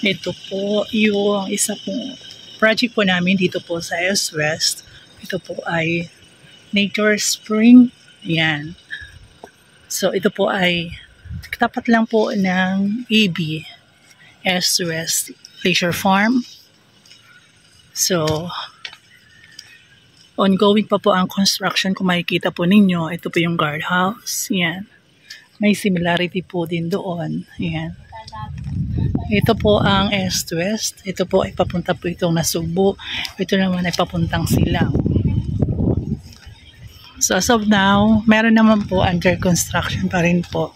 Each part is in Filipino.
Ito po yung isa pong project po namin dito po sa S West. Ito po ay Nature Spring. Ayan. So ito po ay tapat lang po ng AB S West Leisure Farm. So ongoing pa po ang construction. Kung makikita po ninyo, ito po yung guardhouse. Ayan. May similarity po din doon. Ayan. Ito po ang East-West. Ito po ay papunta po itong Nasugbu. Ito naman ay papuntang Silang. So as of now, meron naman po under construction pa rin po.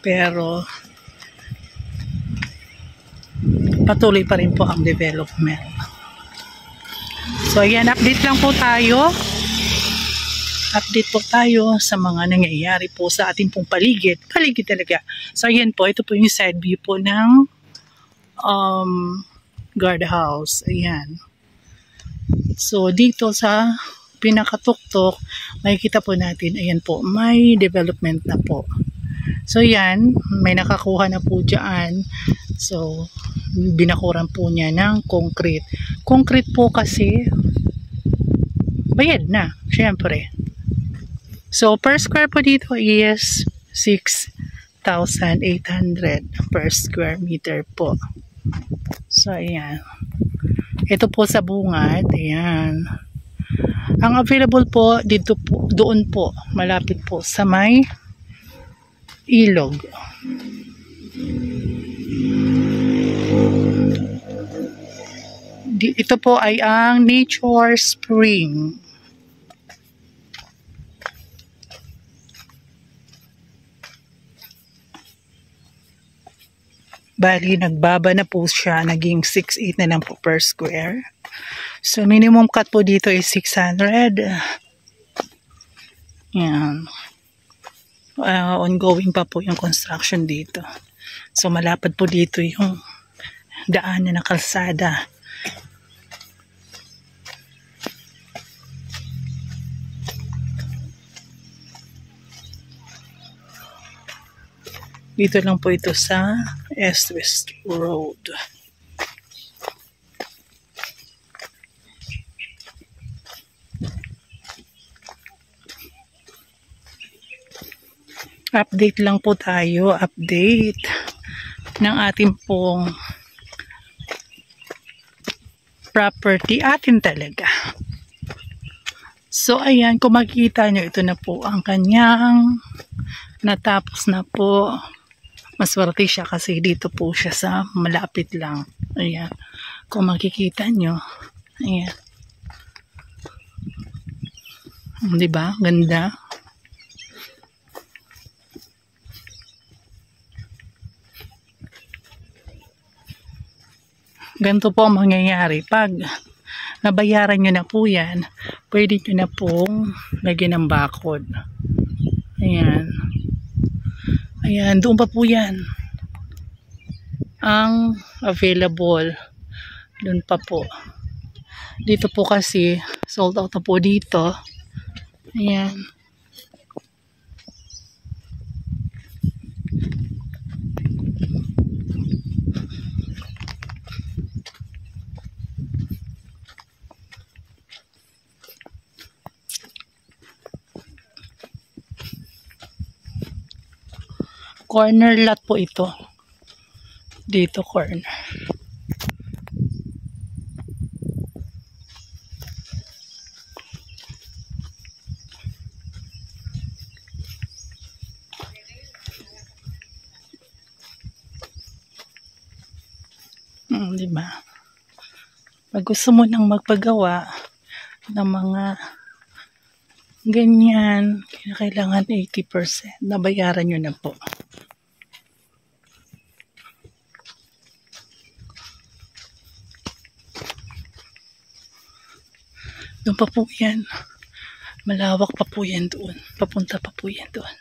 Pero patuloy pa rin po ang development. So ayan, update lang po tayo. Update po tayo sa mga nangyayari po sa ating pong paligid. Paligid talaga. So ayan po, ito po yung side view po ng guardhouse. Ayan. So dito sa pinakatuktok, makikita po natin, ayan po, may development na po. So yan, may nakakuha na po dyan. So binakuran po niya ng concrete. Concrete po kasi bayad na, syempre. So per square po dito is 6,800 per square meter po. So ayan. Ito po sa bungad, ayan. Ang available po dito po, doon po, malapit po sa may ilog. Ito po ay ang Nature Spring. Bali, nagbaba na po siya. Naging 6,800 na lang po per square. So, minimum cut po dito is 600. Yan. Ongoing pa po yung construction dito. So, malapad po dito yung daanan ng kalsada. Dito lang po ito sa East West Road. Update lang po tayo. Update ng ating pong property. Atin talaga. So ayan, kung makikita nyo, ito na po ang kanyang natapos na po. Maswerte siya kasi dito po siya sa malapit lang. Ayan. Kung makikita nyo. Ayan. Diba? Ganda. Ganito po ang mangyayari. Pag nabayaran nyo na po yan, pwede nyo na pong lagyan ng bakod. Ayan. Ayan, doon pa po yan. Ang available. Doon pa po. Dito po kasi, sold out na po dito. Ayan. Corner lot po ito. Dito corner. Diba? Pag gusto mo nang magpagawa ng mga ganyan, kailangan 80%. Nabayaran nyo na po. Doon pa po yan. Malawak pa po yan doon. Papunta pa po yan doon.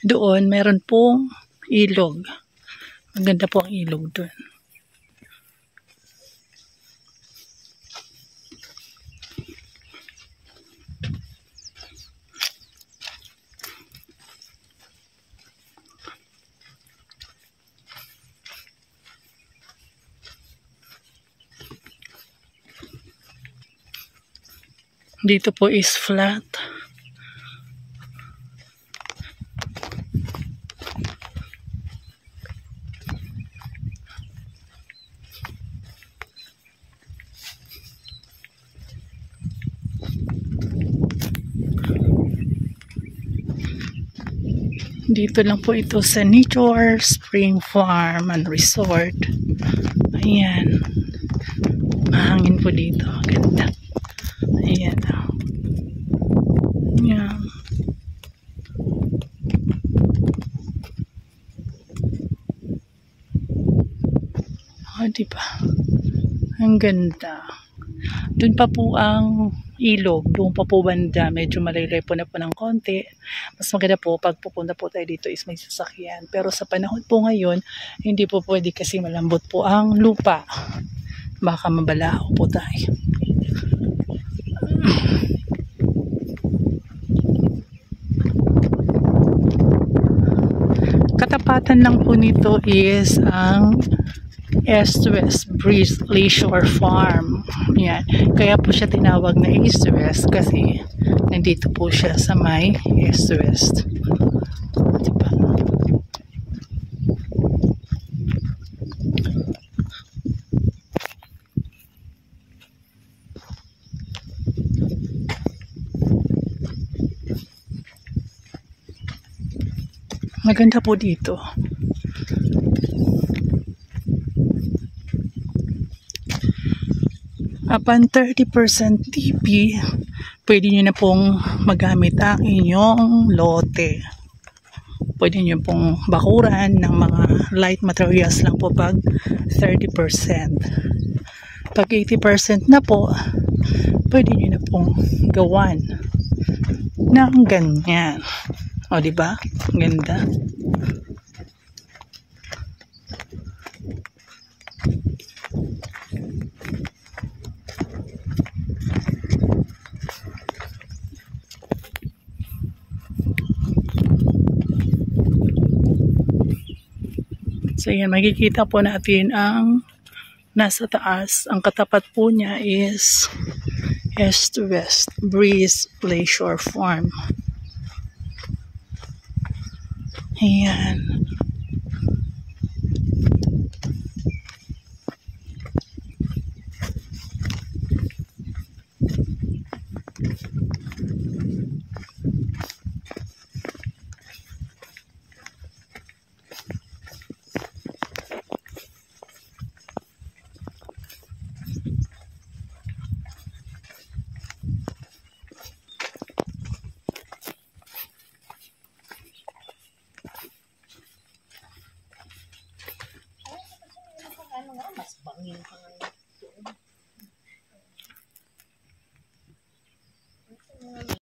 Doon, meron pong ilog. Maganda po ang ilog doon. Dito po is flat. Dito lang po ito sa Nature Spring Farm and Resort. Ayan. Mahangin po dito. Ganda. Ayan. Ayan. Diba? Ang ganda. Doon pa po ang ilog. Doon pa po banda. Medyo malaylay po na po ng konti. Mas maganda po pag pupunta po tayo dito is may sasakyan. Pero sa panahon po ngayon, hindi po pwede kasi malambot po ang lupa. Baka mabalaho po tayo. Katapatan lang po nito is ang East West Breeze Leisure Farm. Yan. Kaya po siya tinawag na East West kasi nandito po siya sa may East West. Diba? Maganda po dito. Upon 30% TP, pwede nyo na pong magamit ang inyong lote. Pwede nyo pong bakuran ng mga light materials lang po pag 30%. Pag 80% na po, pwede nyo na pong gawan ng ganyan. O, diba? Ganda. So, yan. Makikita po natin ang nasa taas. Ang katapat po niya is East West Breeze Leisure Farm. Ayan. Mas bangin pa ngayon.